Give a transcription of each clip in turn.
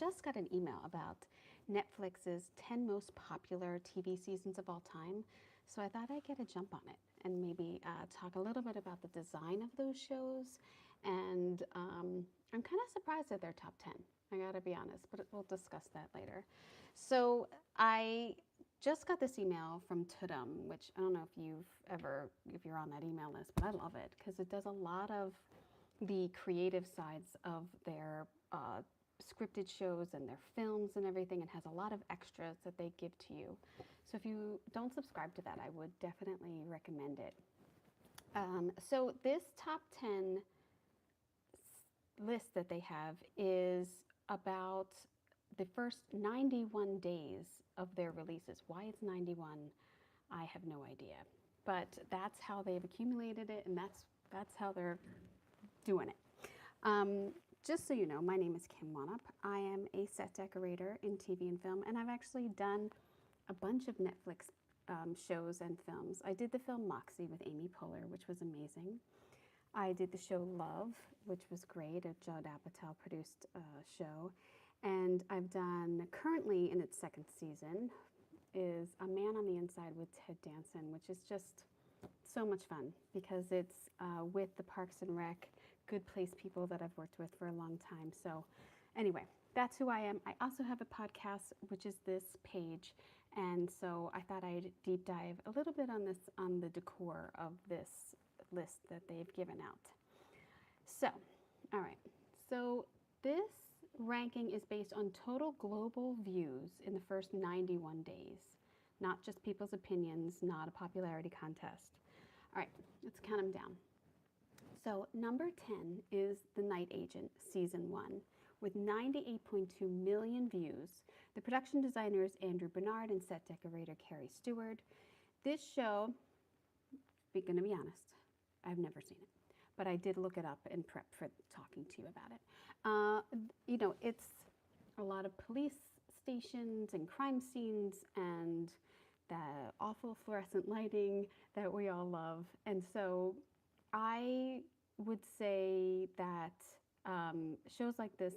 just got an email about Netflix's 10 most popular TV seasons of all time. So I thought I'd get a jump on it and maybe talk a little bit about the design of those shows. And I'm kind of surprised at their top 10. I gotta be honest, but we'll discuss that later. So I just got this email from Tudum, which I don't know if you're on that email list, but I love it because it does a lot of the creative sides of their scripted shows and their films and everything, and has a lot of extras that they give to you. So if you don't subscribe to that, I would definitely recommend it. So this top 10 list that they have is about the first 91 days of their releases. Why it's 91, I have no idea. But that's how they've accumulated it, and that's how they're doing it. Just so you know, my name is Kim Wannop. I am a set decorator in TV and film, and I've actually done a bunch of Netflix shows and films. I did the film Moxie with Amy Poehler, which was amazing. I did the show Love, which was great, a Judd Apatow produced show. And I've done, currently in its second season, is A Man on the Inside with Ted Danson, which is just so much fun because it's with the Parks and Rec Good Place people that I've worked with for a long time. So anyway, that's who I am. I also have a podcast, which is this page. And so I thought I'd deep dive a little bit on the decor of this list that they've given out. So, all right. So this ranking is based on total global views in the first 91 days, not just people's opinions, not a popularity contest. All right, let's count them down. So number 10 is The Night Agent, Season 1, with 98.2 million views. The production designer is Andrew Bernard and set decorator Carrie Stewart. This show, I'm going to be honest, I've never seen it, but I did look it up in prep for talking to you about it. It's a lot of police stations and crime scenes and the awful fluorescent lighting that we all love. And so I would say that shows like this,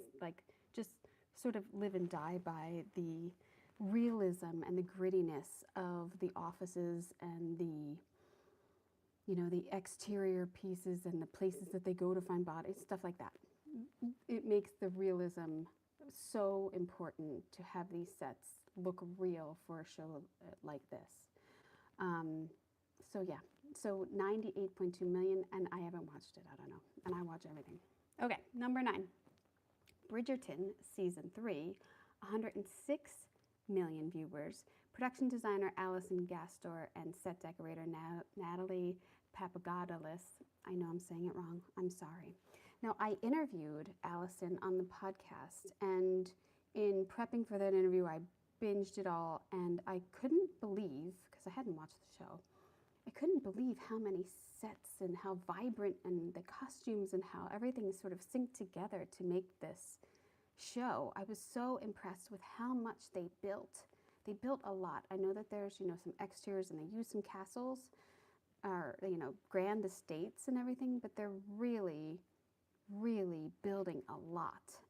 just sort of live and die by the realism and the grittiness of the offices and the exterior pieces and the places that they go to find bodies, stuff like that. It makes the realism so important to have these sets look real for a show like this. So 98.2 million, and I haven't watched it, I don't know, and I watch everything. Okay, number 9, Bridgerton, Season 3, 106 million viewers. Production designer Alison Gastor and set decorator Natalie Papagodalis. I know I'm saying it wrong, I'm sorry. Now, I interviewed Alison on the podcast, and in prepping for that interview, I binged it all, and I couldn't believe, because I hadn't watched the show, I couldn't believe how many sets and how vibrant and the costumes and how everything sort of synced together to make this show. I was so impressed with how much they built. They built a lot. I know that there's, some exteriors and they use some castles or, grand estates and everything, but they're really, really building a lot.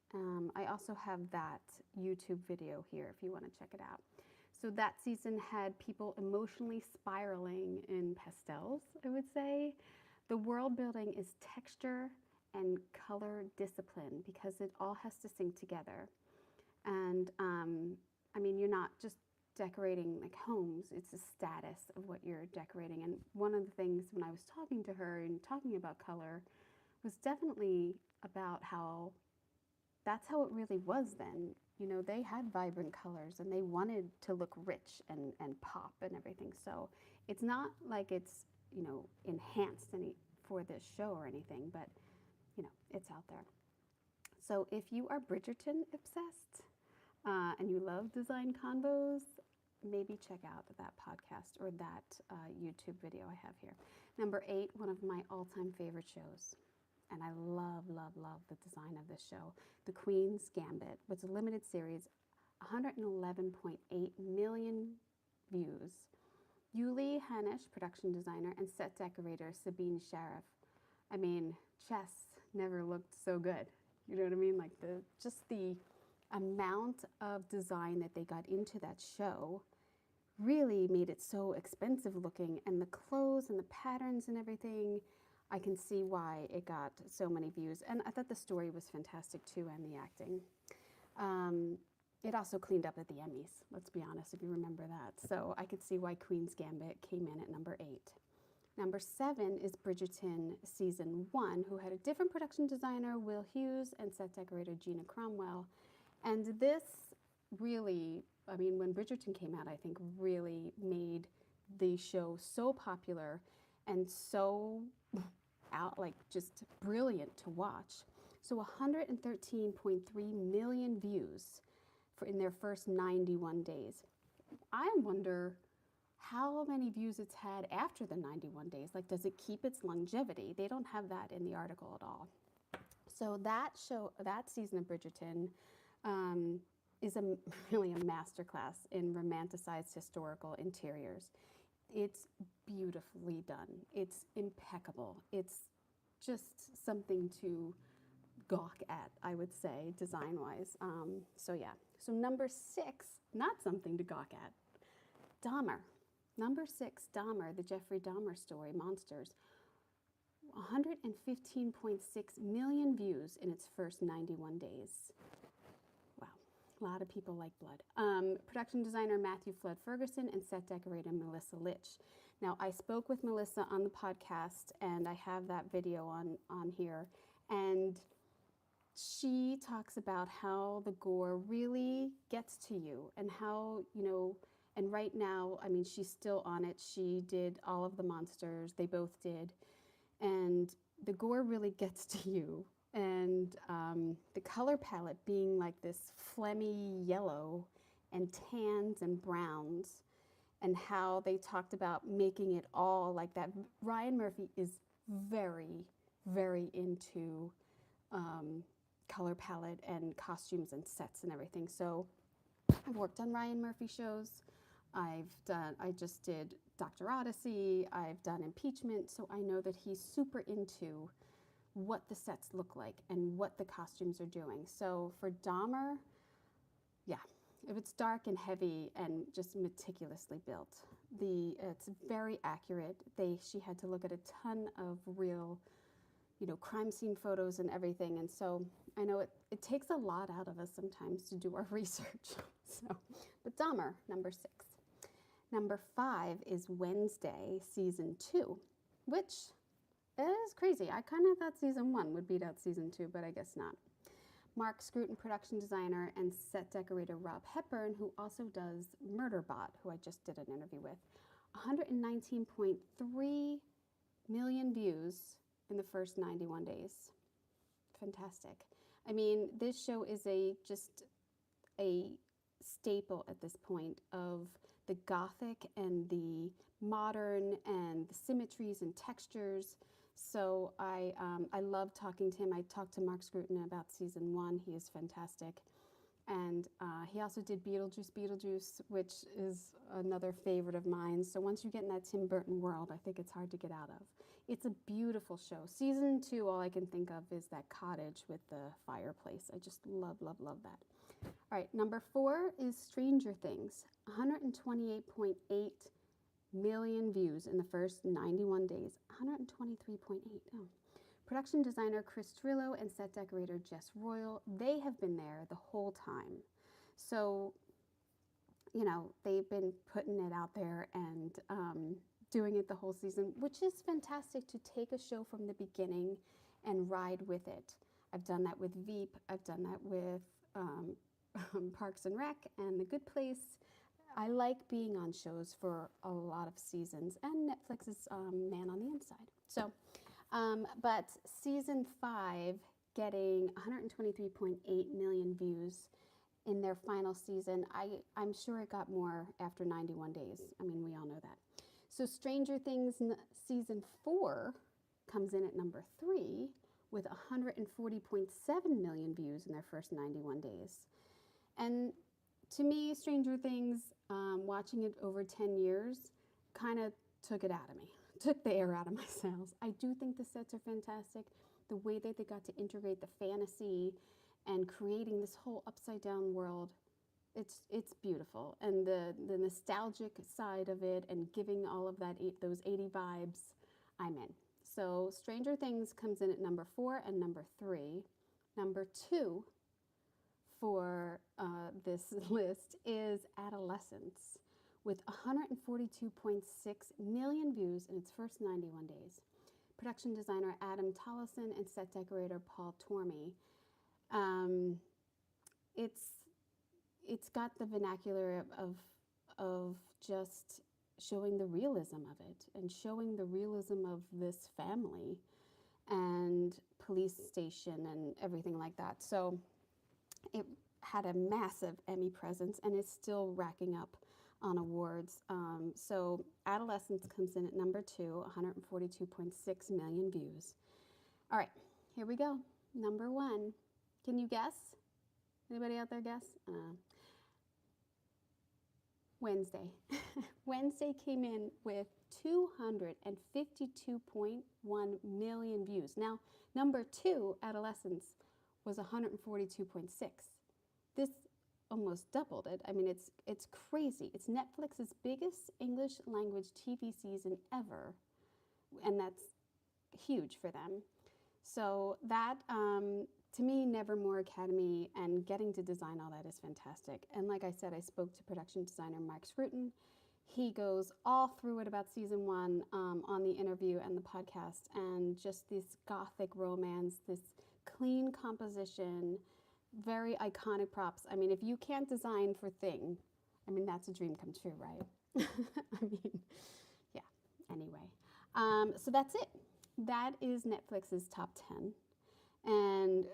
I also have that YouTube video here if you want to check it out. So that season had people emotionally spiraling in pastels, I would say. The world building is texture and color discipline because it all has to sync together. And you're not just decorating like homes, it's the status of what you're decorating. And one of the things when I was talking to her and talking about color was definitely about how that's how it really was then. They had vibrant colors and they wanted to look rich and pop and everything. So it's not like it's, enhanced for this show or anything, but, it's out there. So if you are Bridgerton obsessed and you love design convos, maybe check out that podcast or that YouTube video I have here. Number 8, one of my all-time favorite shows. And I love, love, love the design of this show. The Queen's Gambit was a limited series, 111.8 million views. Yuli Hanish, production designer, and set decorator Sabine Sheriff. Chess never looked so good. You know what I mean? Like the amount of design that they got into that show really made it so expensive looking, and the clothes and the patterns and everything, I can see why it got so many views. And I thought the story was fantastic too, and the acting. It also cleaned up at the Emmys, let's be honest, if you remember that. So I could see why Queen's Gambit came in at number 8. Number 7 is Bridgerton Season 1, who had a different production designer, Will Hughes, and set decorator Gina Cromwell. And this really, I mean, when Bridgerton came out, I think really made the show so popular and so just brilliant to watch. So 113.3 million views in their first 91 days. I wonder how many views it's had after the 91 days. Like, does it keep its longevity? They don't have that in the article at all. So that season of Bridgerton is really a masterclass in romanticized historical interiors. It's beautifully done. It's impeccable. It's just something to gawk at, I would say, design-wise. So number 6, not something to gawk at, Dahmer. Number 6, Dahmer, the Jeffrey Dahmer story, Monsters. 115.6 million views in its first 91 days. Wow, a lot of people like blood. Production designer Matthew Flood Ferguson and set decorator Melissa Litch. Now, I spoke with Melissa on the podcast, and I have that video on here, and she talks about how the gore really gets to you, and how, and right now, I mean, she's still on it. She did all of the monsters. They both did. And the gore really gets to you. And the color palette being like this phlegmy yellow and tans and browns, and how they talked about making it all like that. Ryan Murphy is very, very into color palette and costumes and sets and everything. So I've worked on Ryan Murphy shows. I just did Dr. Odyssey. I've done Impeachment. So I know that he's super into what the sets look like and what the costumes are doing. So for Dahmer, yeah, if it's dark and heavy and just meticulously built, it's very accurate. She had to look at a ton of real, crime scene photos and everything. And so I know it takes a lot out of us sometimes to do our research. But Dahmer, number 6. Number 5 is Wednesday, Season 2, which is crazy. I kind of thought Season 1 would beat out Season 2, but I guess not. Mark Scruton, production designer, and set decorator Rob Hepburn, who also does Murderbot, who I just did an interview with. 119.3 million views in the first 91 days. Fantastic. I mean, this show is just a staple at this point of the gothic and the modern and the symmetries and textures. So I love talking to him. I talked to Mark Scruton about Season 1. He is fantastic. And he also did Beetlejuice, which is another favorite of mine. So once you get in that Tim Burton world, I think it's hard to get out of. It's a beautiful show. Season 2, all I can think of is that cottage with the fireplace. I just love, love, love that. All right, number 4 is Stranger Things. 128.8 million views in the first 91 days. 123.8. Oh. Production designer Chris Trillo and set decorator Jess Royal, they have been there the whole time. So, they've been putting it out there and doing it the whole season, which is fantastic to take a show from the beginning and ride with it. I've done that with Veep. I've done that with Parks and Rec and The Good Place. I like being on shows for a lot of seasons, and Netflix's Man on the Inside. So, but Season 5 getting 123.8 million views in their final season. I'm sure it got more after 91 days. I mean, we all know that. So Stranger Things Season 4 comes in at number 3 with 140.7 million views in their first 91 days. And to me, Stranger Things, watching it over 10 years, kind of took it out of me, took the air out of my sails. I do think the sets are fantastic. The way that they got to integrate the fantasy and creating this whole upside down world. It's beautiful, and the nostalgic side of it, and giving all of that those 80 vibes, I'm in. So Stranger Things comes in at number 4 and number 3. Number 2 for this list is Adolescence, with 142.6 million views in its first 91 days. Production designer Adam Tollison and set decorator Paul Tormey. It's got the vernacular of just showing the realism of it, and showing the realism of this family and police station and everything like that. So it had a massive Emmy presence and is still racking up on awards. So Adolescence comes in at number 2, 142.6 million views. All right, here we go. Number 1. Can you guess? Anybody out there guess? Wednesday. Wednesday came in with 252.1 million views. Now, number 2, Adolescence, was 142.6. This almost doubled it. I mean, it's crazy. It's Netflix's biggest English language TV season ever, and that's huge for them. So that, to me, Nevermore Academy and getting to design all that is fantastic. And like I said, I spoke to production designer Mark Scruton. He goes all through it about season 1 on the interview and the podcast, and just this gothic romance, this clean composition, very iconic props. I mean, if you can't design for Thing, I mean, that's a dream come true, right? I mean, yeah, anyway. So that's it. That is Netflix's top 10. And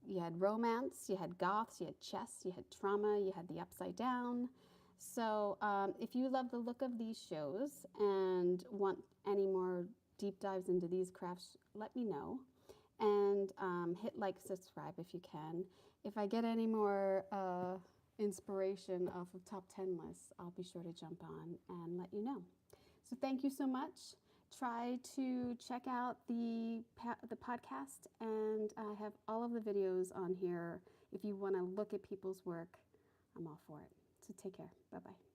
you had romance, you had goths, you had chess, you had trauma, you had the upside down. So if you love the look of these shows and want any more deep dives into these crafts, let me know. And hit like, subscribe if you can. If I get any more inspiration off of top 10 lists, I'll be sure to jump on and let you know. So thank you so much. Try to check out the podcast, and I have all of the videos on here. If you want to look at people's work, I'm all for it. So take care. Bye-bye.